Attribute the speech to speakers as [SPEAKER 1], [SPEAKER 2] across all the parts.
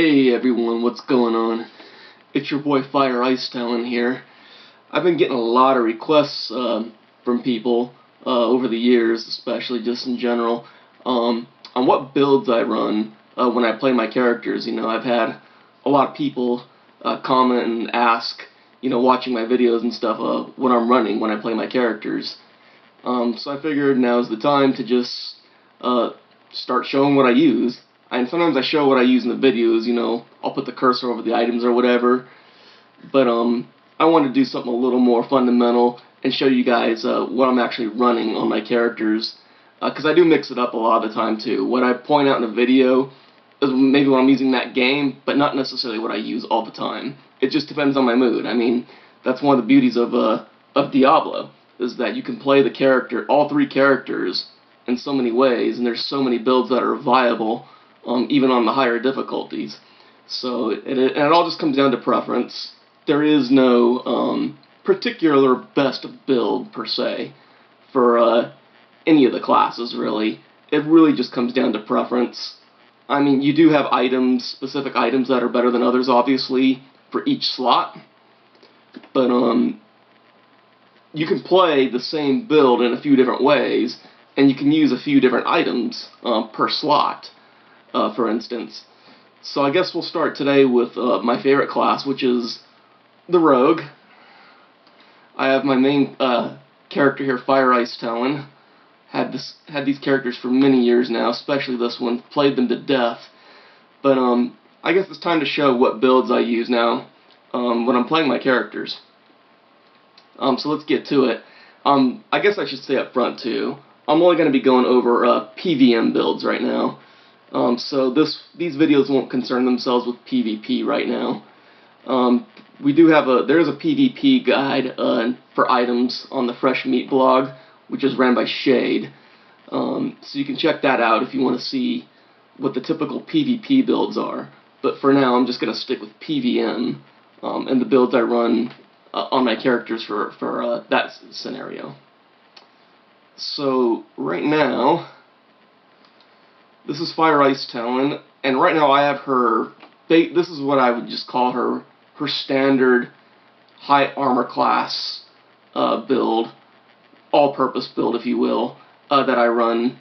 [SPEAKER 1] Hey everyone, what's going on? It's your boy Fire Ice Talon here. I've been getting a lot of requests from people over the years, especially just in general, on what builds I run when I play my characters. I've had a lot of people comment and ask, watching my videos and stuff, what I'm running when I play my characters. So I figured now's the time to just start showing what I use. And sometimes I show what I use in the videos, I'll put the cursor over the items or whatever. But I want to do something a little more fundamental and show you guys what I'm actually running on my characters. Because I do mix it up a lot of the time too. What I point out in a video is maybe what I'm using that game, but not necessarily what I use all the time. It just depends on my mood. I mean, that's one of the beauties of Diablo, is that you can play the character, all three characters, in so many ways, and there's so many builds that are viable, even on the higher difficulties. So it all just comes down to preference. There is no particular best build per se for any of the classes, really. It really just comes down to preference. I mean, you do have items, specific items that are better than others, obviously, for each slot. But you can play the same build in a few different ways, and you can use a few different items per slot, for instance. So I guess we'll start today with my favorite class, which is the Rogue. I have my main character here, Fire Ice Talon. Had these characters for many years now, especially this one. Played them to death. But I guess it's time to show what builds I use now when I'm playing my characters. So let's get to it. I guess I should say up front too, I'm only going to be going over PvM builds right now. So these videos won't concern themselves with PvP right now. There's a PvP guide for items on the Fresh Meat blog, which is ran by Shade. So you can check that out if you want to see what the typical PvP builds are. But for now, I'm just going to stick with PvM and the builds I run on my characters for that scenario. So right now, this is Fire Ice Talon, and right now I have her. This is what I would just call her standard high armor class build, all-purpose build, if you will, that I run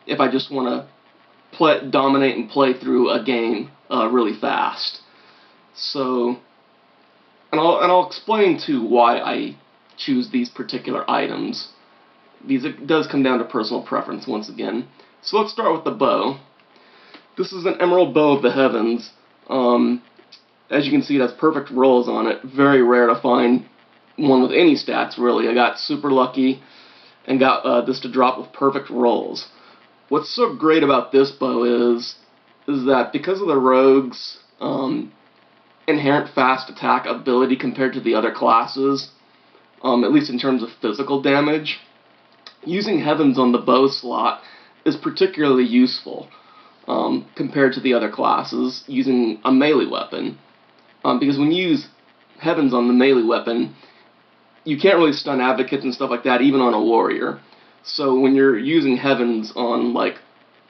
[SPEAKER 1] if I just want to dominate and play through a game really fast. So, and I'll explain too why I choose these particular items. It does come down to personal preference once again. So let's start with the bow. This is an Emerald Bow of the Heavens. As you can see, it has perfect rolls on it. Very rare to find one with any stats, really. I got super lucky and got this to drop with perfect rolls. What's so great about this bow is that because of the rogue's inherent fast attack ability compared to the other classes, at least in terms of physical damage, using Heavens on the bow slot is particularly useful compared to the other classes using a melee weapon. Because when you use Heavens on the melee weapon, you can't really stun advocates and stuff like that, even on a warrior. So when you're using Heavens on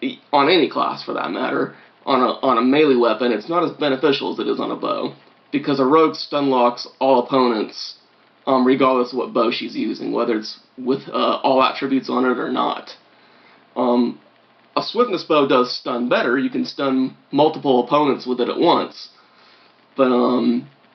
[SPEAKER 1] any class for that matter, on a melee weapon, it's not as beneficial as it is on a bow, because a rogue stun locks all opponents, regardless of what bow she's using, whether it's with all attributes on it or not. A swiftness bow does stun better. You can stun multiple opponents with it at once. But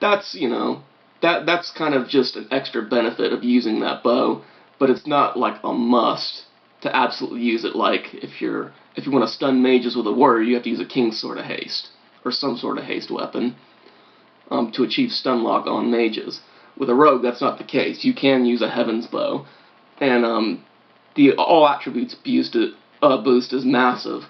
[SPEAKER 1] that's kind of just an extra benefit of using that bow. But it's not like a must to absolutely use it. Like if you want to stun mages with a warrior, you have to use a King's Sword of Haste or some sort of haste weapon to achieve stun lock on mages. With a rogue, that's not the case. You can use a Heaven's bow, and the all attributes boost is massive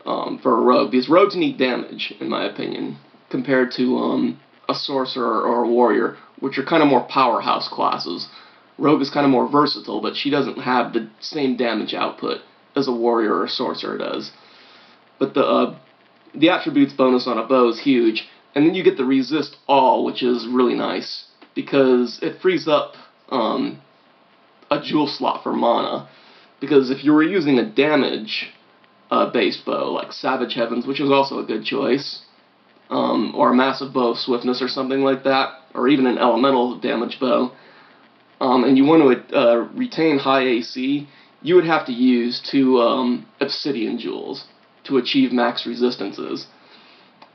[SPEAKER 1] for a rogue, because rogues need damage, in my opinion, compared to a sorcerer or a warrior, which are kind of more powerhouse classes. Rogue is kind of more versatile, but she doesn't have the same damage output as a warrior or a sorcerer does. But the attributes bonus on a bow is huge, and then you get the resist all, which is really nice, because it frees up a jewel slot for mana. Because if you were using a damage based bow like Savage Heavens, which is also a good choice, or a massive bow of swiftness or something like that, or even an elemental damage bow, and you want to retain high AC, you would have to use 2 obsidian jewels to achieve max resistances.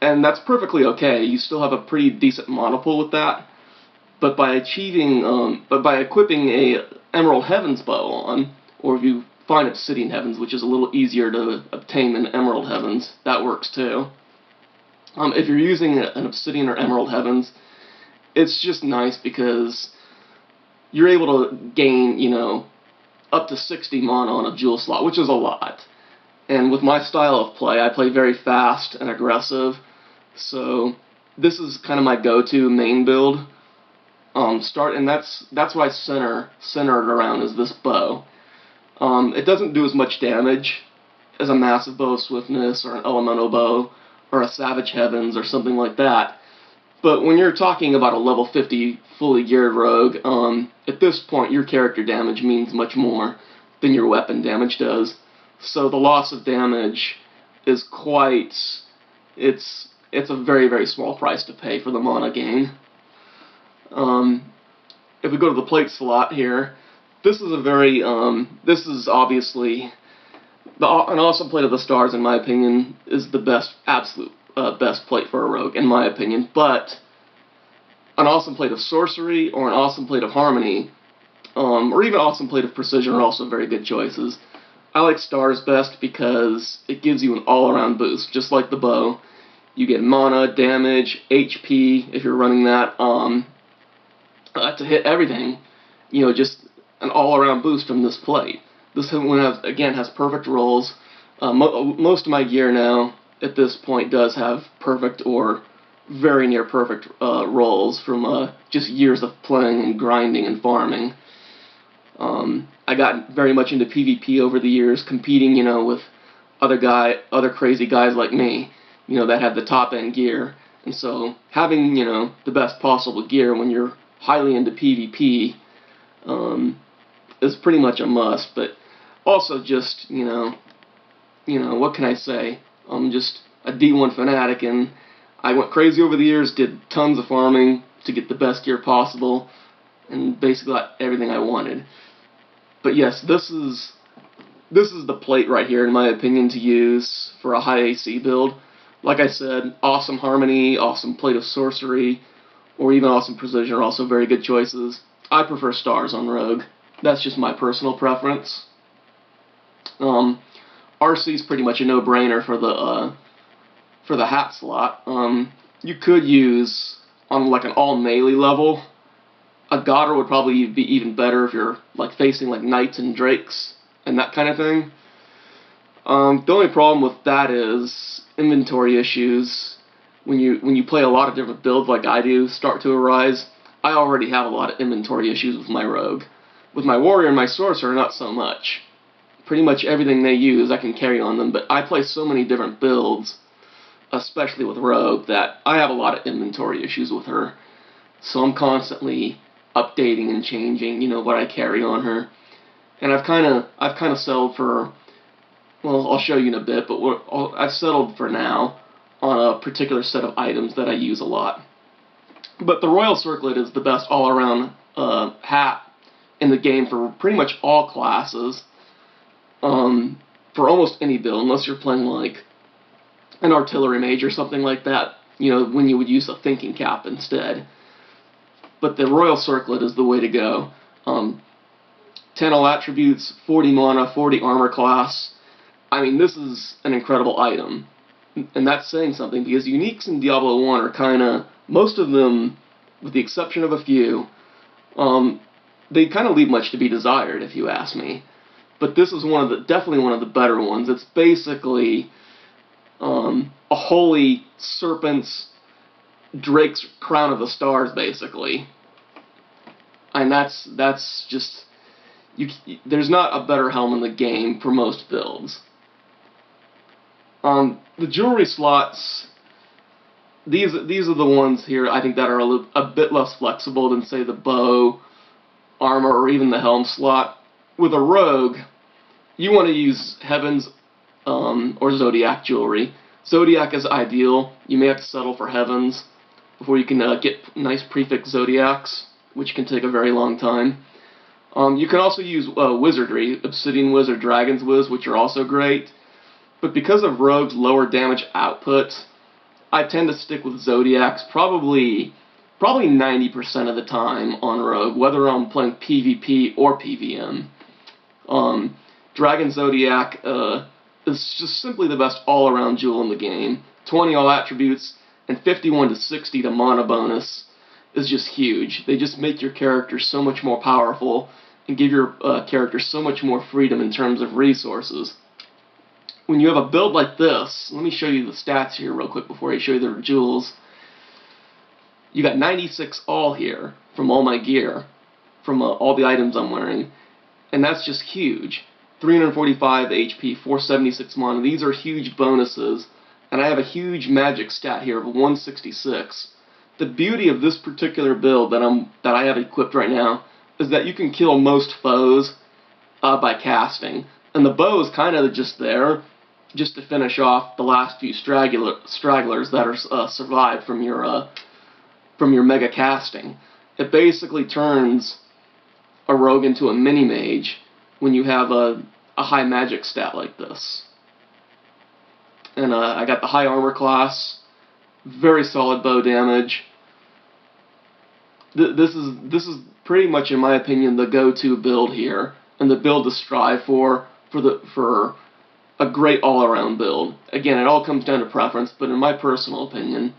[SPEAKER 1] And that's perfectly okay. You still have a pretty decent monopull with that. But by equipping a Emerald Heavens bow on, or if you find Obsidian Heavens, which is a little easier to obtain than Emerald Heavens, that works too. If you're using an Obsidian or Emerald Heavens, it's just nice because you're able to gain, up to 60 mana on a jewel slot, which is a lot. And with my style of play, I play very fast and aggressive, so this is kind of my go-to main build. And that's what I centered around is this bow. It doesn't do as much damage as a massive bow of swiftness or an elemental bow or a Savage Heavens or something like that. But when you're talking about a level 50 fully geared rogue, at this point your character damage means much more than your weapon damage does. So the loss of damage is it's a very, very small price to pay for the mana gain. If we go to the plate slot here, this is this is obviously an awesome plate of the stars, in my opinion, is the absolute best plate for a rogue, in my opinion. But an awesome plate of sorcery or an awesome plate of harmony, or even an awesome plate of precision are also very good choices. I like stars best because it gives you an all-around boost, just like the bow. You get mana, damage, HP if you're running that, to hit everything. Just an all-around boost from this plate. This one has perfect rolls. Most of my gear now at this point does have perfect or very near perfect rolls from just years of playing and grinding and farming. I got very much into PvP over the years, competing, with other crazy guys like me, that had the top end gear. And so having, the best possible gear when you're highly into PvP is pretty much a must. But also just, what can I say? I'm just a D1 fanatic, and I went crazy over the years, did tons of farming to get the best gear possible, and basically got everything I wanted. But yes, this is the plate right here, in my opinion, to use for a high AC build. Like I said, awesome harmony, awesome plate of sorcery, or even awesome precision are also very good choices. I prefer stars on rogue. That's just my personal preference. RC is pretty much a no-brainer for the hat slot. You could use on like an all melee level. A Godder would probably be even better if you're like facing like knights and drakes and that kind of thing. The only problem with that is inventory issues. When you play a lot of different builds like I do start to arise. I already have a lot of inventory issues with my rogue. With my warrior and my sorcerer, not so much. Pretty much everything they use I can carry on them, but I play so many different builds, especially with rogue, that I have a lot of inventory issues with her. So I'm constantly updating and changing, what I carry on her. And I've kind of settled for, well, I'll show you in a bit, but I've settled for now on a particular set of items that I use a lot. But the Royal Circlet is the best all-around hat in the game for pretty much all classes, for almost any build, unless you're playing like an artillery mage or something like that, when you would use a thinking cap instead. But the Royal Circlet is the way to go. 10 all attributes, 40 mana, 40 armor class. I mean, this is an incredible item. And that's saying something, because uniques in Diablo 1 are kind of, most of them, with the exception of a few, they kind of leave much to be desired, if you ask me. But this is definitely one of the better ones. It's basically a holy serpent's Drake's crown of the stars, basically. And that's just, there's not a better helm in the game for most builds. The jewelry slots, these are the ones here I think that are a bit less flexible than, say, the bow, armor, or even the helm slot. With a rogue, you want to use heavens or zodiac jewelry. Zodiac is ideal. You may have to settle for Heavens before you can get nice prefix Zodiacs, which can take a very long time. You can also use Wizardry, Obsidian Wiz or Dragon's Wiz, which are also great. But because of Rogue's lower damage output, I tend to stick with Zodiacs probably 90% of the time on Rogue, whether I'm playing PvP or PvM. Dragon Zodiac is just simply the best all-around jewel in the game. 20 all attributes and 51 to 60 to mana bonus is just huge. They just make your character so much more powerful and give your character so much more freedom in terms of resources. When you have a build like this, let me show you the stats here real quick before I show you the jewels. You got 96 all here from all my gear, from all the items I'm wearing, and that's just huge. 345 HP, 476 mana. These are huge bonuses, and I have a huge magic stat here of 166. The beauty of this particular build that I have equipped right now is that you can kill most foes by casting, and the bow is kind of just there, just to finish off the last few stragglers that are survived from your mega casting. It basically turns a rogue into a mini mage when you have a high magic stat like this. And I got the high armor class, very solid bow damage. This is pretty much, in my opinion, the go-to build here, and the build to strive for a great all-around build. Again, it all comes down to preference, but in my personal opinion,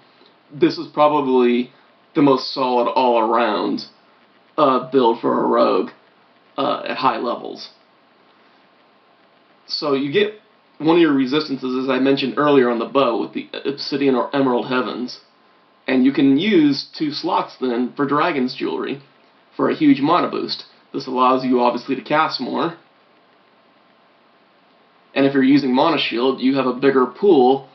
[SPEAKER 1] this is probably the most solid all-around build for a rogue at high levels. So you get one of your resistances, as I mentioned earlier, on the bow with the Obsidian or Emerald Heavens. And you can use 2 slots then for Dragon's Jewelry for a huge mana boost. This allows you obviously to cast more. And if you're using Mana Shield, you have a bigger pool.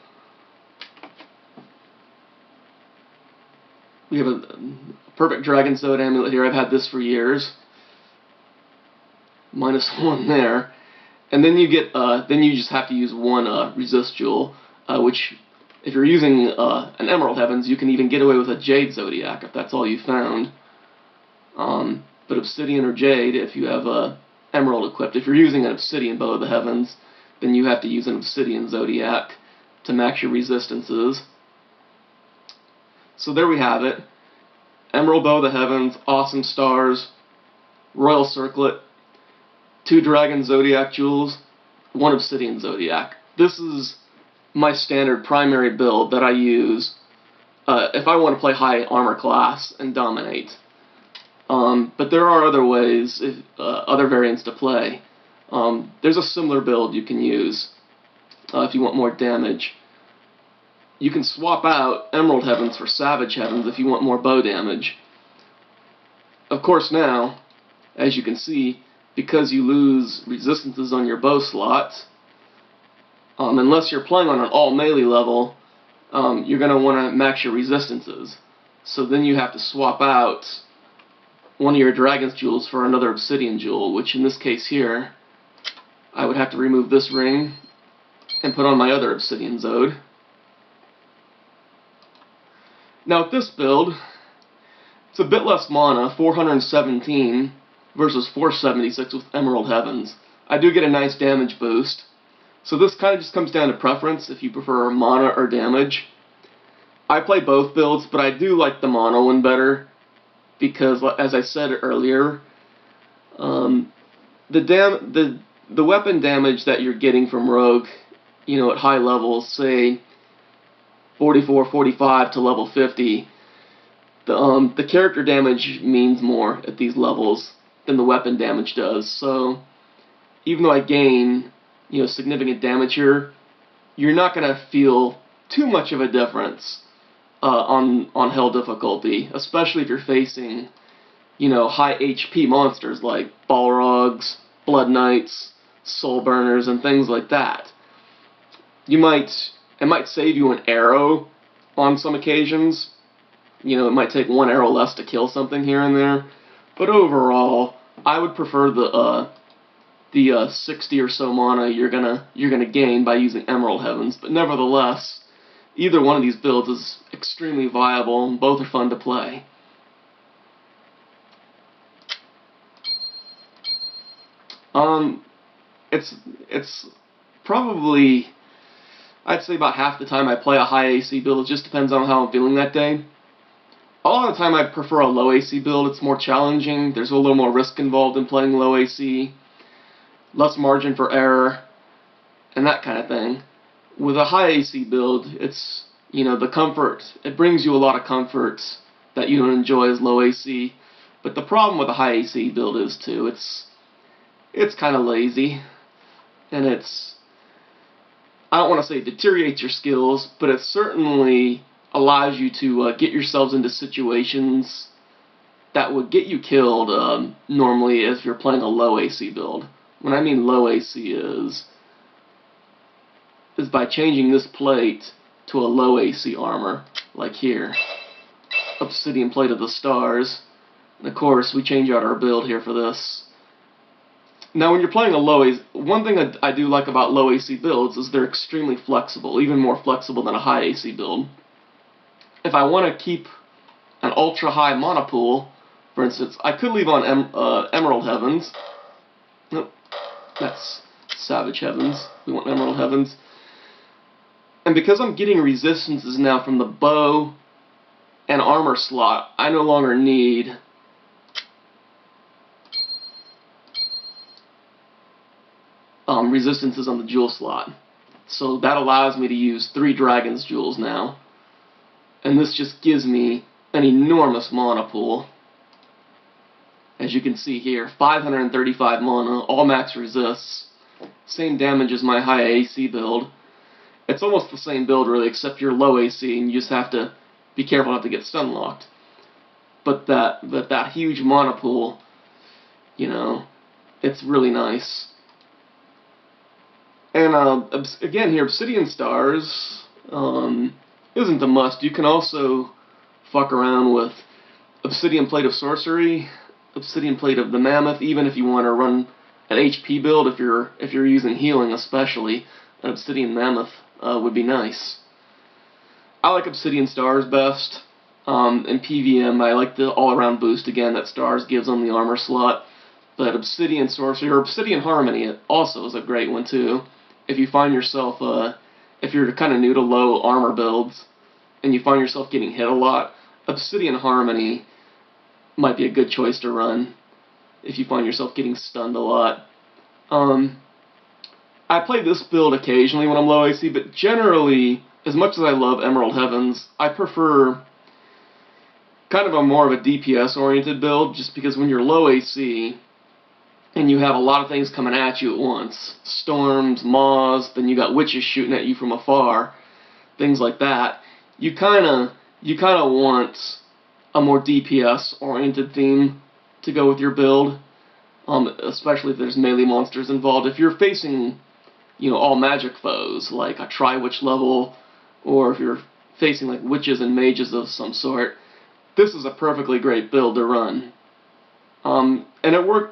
[SPEAKER 1] We have a perfect Dragon Sword Amulet here. I've had this for years. -1 there. And then you get, then you just have to use 1 Resist Jewel, which, if you're using an Emerald Heavens, you can even get away with a Jade Zodiac if that's all you found. But Obsidian or Jade, if you have Emerald equipped. If you're using an Obsidian Bow of the Heavens, then you have to use an Obsidian Zodiac to max your resistances. So there we have it. Emerald Bow of the Heavens, awesome stars, Royal Circlet, 2 Dragon Zodiac Jewels, 1 Obsidian Zodiac. This is my standard primary build that I use if I want to play high armor class and dominate. But there are other ways, other variants to play. There's a similar build you can use if you want more damage. You can swap out Emerald Heavens for Savage Heavens if you want more bow damage. Of course now, as you can see, because you lose resistances on your bow slots, unless you're playing on an all melee level, you're going to want to max your resistances. So then you have to swap out one of your Dragon's Jewels for another Obsidian Jewel, which in this case here, I would have to remove this ring and put on my other Obsidian Zode. Now with this build, it's a bit less mana, 417 versus 476 with Emerald Heavens. I do get a nice damage boost. So this kind of just comes down to preference, if you prefer mana or damage. I play both builds, but I do like the mana one better, because, as I said earlier, the weapon damage that you're getting from Rogue, you know, at high levels, say 44, 45 to level 50, the character damage means more at these levels than the weapon damage does. So even though I gain, you know, significant damage here, you're not going to feel too much of a difference on hell difficulty, especially if you're facing, you know, high HP monsters like Balrogs, Blood Knights, Soul Burners, and things like that. It might save you an arrow on some occasions. You know, it might take 1 arrow less to kill something here and there, but overall, I would prefer the 60 or so mana you're gonna gain by using Emerald Heavens. But nevertheless, either one of these builds is extremely viable, and both are fun to play. It's probably, I'd say about half the time I play a high AC build. It just depends on how I'm feeling that day. A lot of the time I prefer a low AC build. It's more challenging. There's a little more risk involved in playing low AC, less margin for error, and that kind of thing. With a high AC build, it's, the comfort. It brings you a lot of comfort that you don't enjoy as low AC. But the problem with a high AC build is too, it's kind of lazy, and I don't want to say it deteriorates your skills, but it certainly allows you to get yourselves into situations that would get you killed normally if you're playing a low AC build. When I mean low AC is by changing this plate to a low AC armor, like here, Obsidian Plate of the Stars. And of course, we change out our build here for this. Now, when you're playing a low AC, one thing I do like about low AC builds is they're extremely flexible, even more flexible than a high AC build. If I want to keep an ultra high mana pool, for instance, I could leave on Emerald Heavens. Nope, that's Savage Heavens. We want Emerald Heavens. And because I'm getting resistances now from the bow and armor slot, I no longer need resistances on the jewel slot. So that allows me to use 3 Dragon's Jewels now. And this just gives me an enormous mana pool. As you can see here, 535 mana, all max resists. Same damage as my high AC build. It's almost the same build really, except you're low AC and you just have to be careful not to get stun locked. But that huge mana pool, it's really nice. And again here, Obsidian Stars isn't a must. You can also fuck around with Obsidian Plate of Sorcery, Obsidian Plate of the Mammoth, even if you want to run an HP build, if you're using healing especially, an Obsidian Mammoth would be nice. I like Obsidian Stars best. In PvM, I like the all-around boost again that Stars gives on the armor slot. But Obsidian Sorcery, or Obsidian Harmony, also is a great one too. If you find yourself, if you're kind of new to low armor builds, and you find yourself getting hit a lot, Obsidian Harmony might be a good choice to run if you find yourself getting stunned a lot. I play this build occasionally when I'm low AC, but generally, as much as I love Emerald Heavens, I prefer kind of a more of a DPS-oriented build, just because when you're low AC, and you have a lot of things coming at you at once, storms, maws, then you got witches shooting at you from afar, things like that, you kind of want a more DPS-oriented theme to go with your build, especially if there's melee monsters involved. If you're facing, all magic foes, like a Tri-Witch level, or if you're facing like witches and mages of some sort, this is a perfectly great build to run. And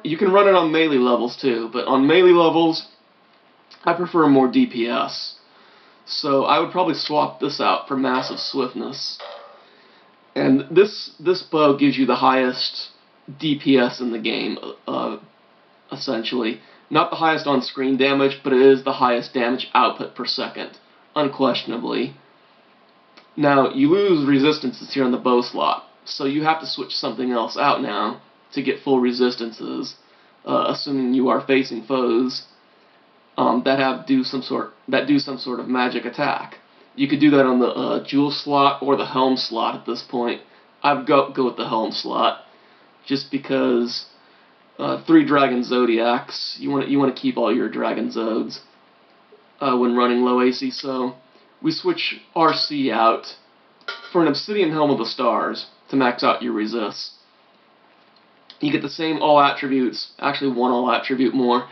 [SPEAKER 1] you can run it on melee levels too, but on melee levels, I prefer more DPS. So I would probably swap this out for Massive Swiftness. And this bow gives you the highest DPS in the game, essentially. Not the highest on-screen damage, but it is the highest damage output per second, unquestionably. Now, you lose resistances here on the bow slot, so you have to switch something else out now to get full resistances, assuming you are facing foes that do some sort of magic attack. You could do that on the jewel slot or the helm slot at this point. I would go with the helm slot, just because 3 Dragon Zodiacs, you want to keep all your Dragon Zodes when running low AC. So we switch RC out for an Obsidian Helm of the Stars to max out your resists. You get the same all attributes, actually one all attribute more,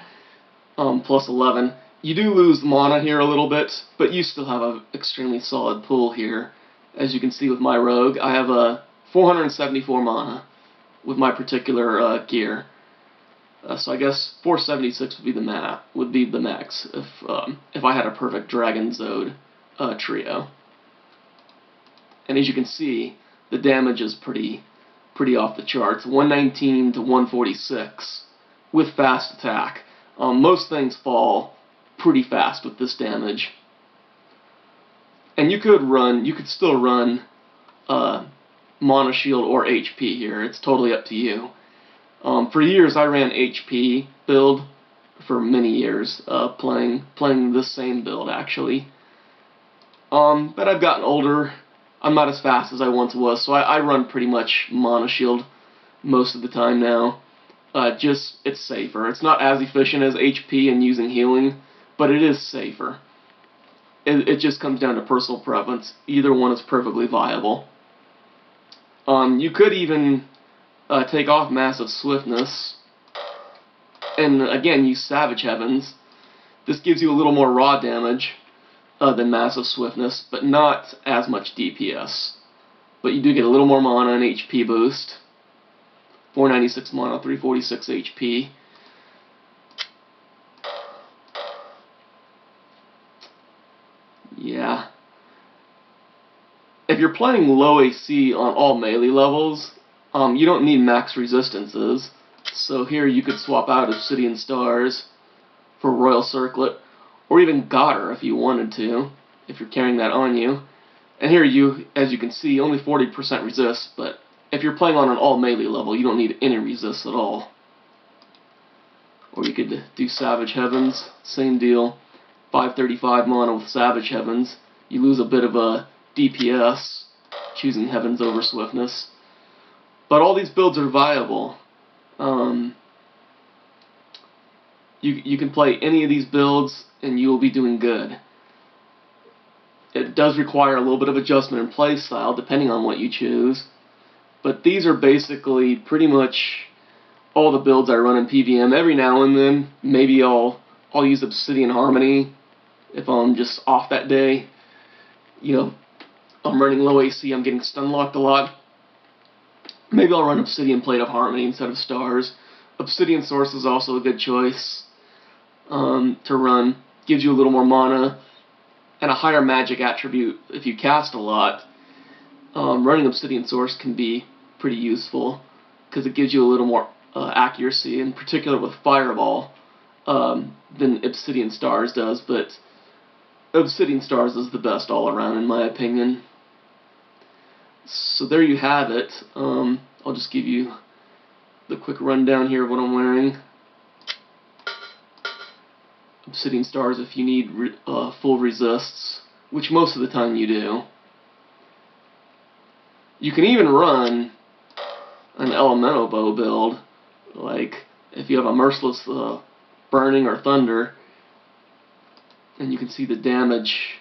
[SPEAKER 1] plus 11. You do lose mana here a little bit, but you still have an extremely solid pool here. As you can see with my rogue, I have a 474 mana with my particular gear. So I guess 476 would be the max if I had a perfect Dragon Zode trio. and as you can see, the damage is pretty off the charts. 119 to 146 with fast attack. Most things fall pretty fast with this damage. And you could still run Mono Shield or HP here. It's totally up to you. For years I ran HP build for many years, playing this same build actually. But I've gotten older. I'm not as fast as I once was, so I run pretty much Mono Shield most of the time now. It's safer. It's not as efficient as HP and using healing, but it is safer. It just comes down to personal preference. Either one is perfectly viable. You could even take off Massive Swiftness, and again use Savage Heavens. This gives you a little more raw damage than Massive Swiftness, but not as much DPS. But you do get a little more mana and HP boost. 496 mana, 346 HP. Yeah. If you're playing low AC on all melee levels, you don't need max resistances. So here you could swap out Obsidian Stars for Royal Circlet, or even Goddard if you wanted to, if you're carrying that on you. And here as you can see, only 40% resist, but if you're playing on an all melee level, you don't need any resist at all. Or you could do Savage Heavens, same deal. 535 mana with Savage Heavens. You lose a bit of a DPS, choosing Heavens over Swiftness. But all these builds are viable. You can play any of these builds and you will be doing good. It does require a little bit of adjustment in play style depending on what you choose. But these are basically pretty much all the builds I run in PvM. Every now and then, maybe I'll use Obsidian Harmony if I'm just off that day. You know, I'm running low AC, I'm getting stun locked a lot. Maybe I'll run Obsidian Plate of Harmony instead of Stars. Obsidian Source is also a good choice to run. Gives you a little more mana and a higher magic attribute if you cast a lot. Running Obsidian Source can be pretty useful because it gives you a little more accuracy, in particular with Fireball, than Obsidian Stars does, but Obsidian Stars is the best all around in my opinion. So there you have it. I'll just give you the quick rundown here of what I'm wearing. Obsidian Stars if you need full resists, which most of the time you do. You can even run an Elemental Bow build, like if you have a Merciless Burning or Thunder, and you can see the damage.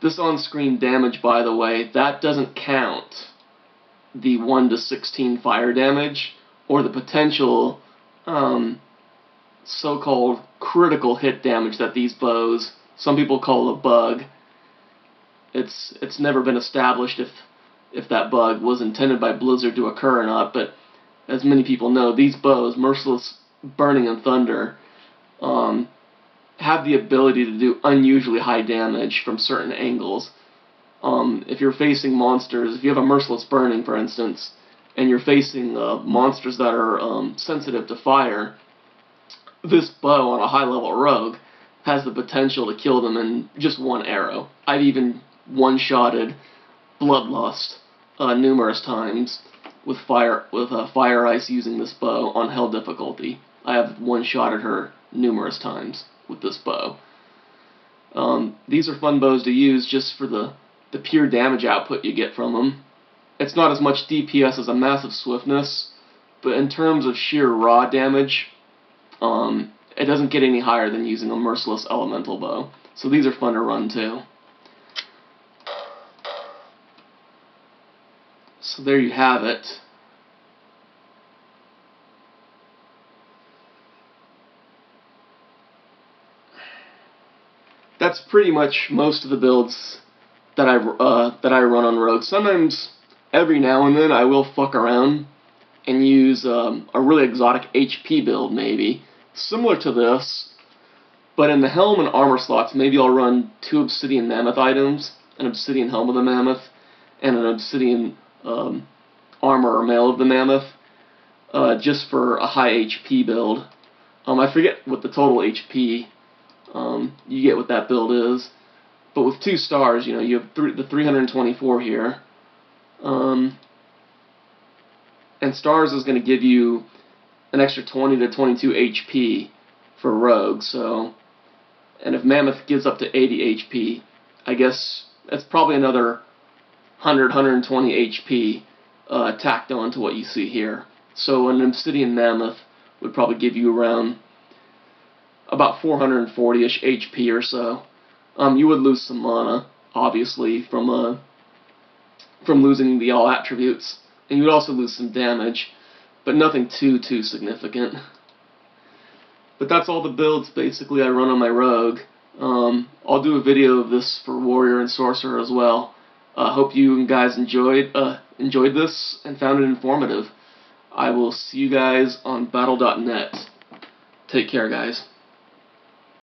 [SPEAKER 1] This on-screen damage, by the way, that doesn't count the 1 to 16 fire damage, or the potential so-called critical hit damage that these bows, some people call a bug. It's never been established if that bug was intended by Blizzard to occur or not, but as many people know, these bows, Merciless Burning and Thunder, have the ability to do unusually high damage from certain angles. If you're facing monsters, if you have a Merciless Burning, for instance, and you're facing monsters that are sensitive to fire, this bow on a high-level rogue has the potential to kill them in just one arrow. I've even one-shotted Bloodlust numerous times with fire ice using this bow on hell difficulty. I have one-shotted her numerous times with this bow. These are fun bows to use just for the pure damage output you get from them. It's not as much DPS as a Massive Swiftness, but in terms of sheer raw damage, it doesn't get any higher than using a Merciless Elemental Bow. So these are fun to run too. So there you have it. That's pretty much most of the builds that I run on Rogue. Sometimes, every now and then, I will fuck around and use a really exotic HP build, maybe, similar to this, but in the helm and armor slots, maybe I'll run 2 Obsidian Mammoth items, an Obsidian Helm of the Mammoth, and an obsidian armor or mail of the mammoth, just for a high HP build. I forget what the total HP you get with that build is, but with 2 stars, you know, you have the 324 here, and stars is going to give you an extra 20 to 22 HP for rogue. So, and if mammoth gives up to 80 HP, I guess that's probably another 120 HP tacked on to what you see here. So an obsidian mammoth would probably give you around about 440-ish HP or so. You would lose some mana, obviously, from losing the all attributes, and you would also lose some damage, but nothing too significant. But that's all the builds basically I run on my rogue. I'll do a video of this for warrior and sorcerer as well. Hope you guys enjoyed this and found it informative. I will see you guys on battle.net. Take care, guys.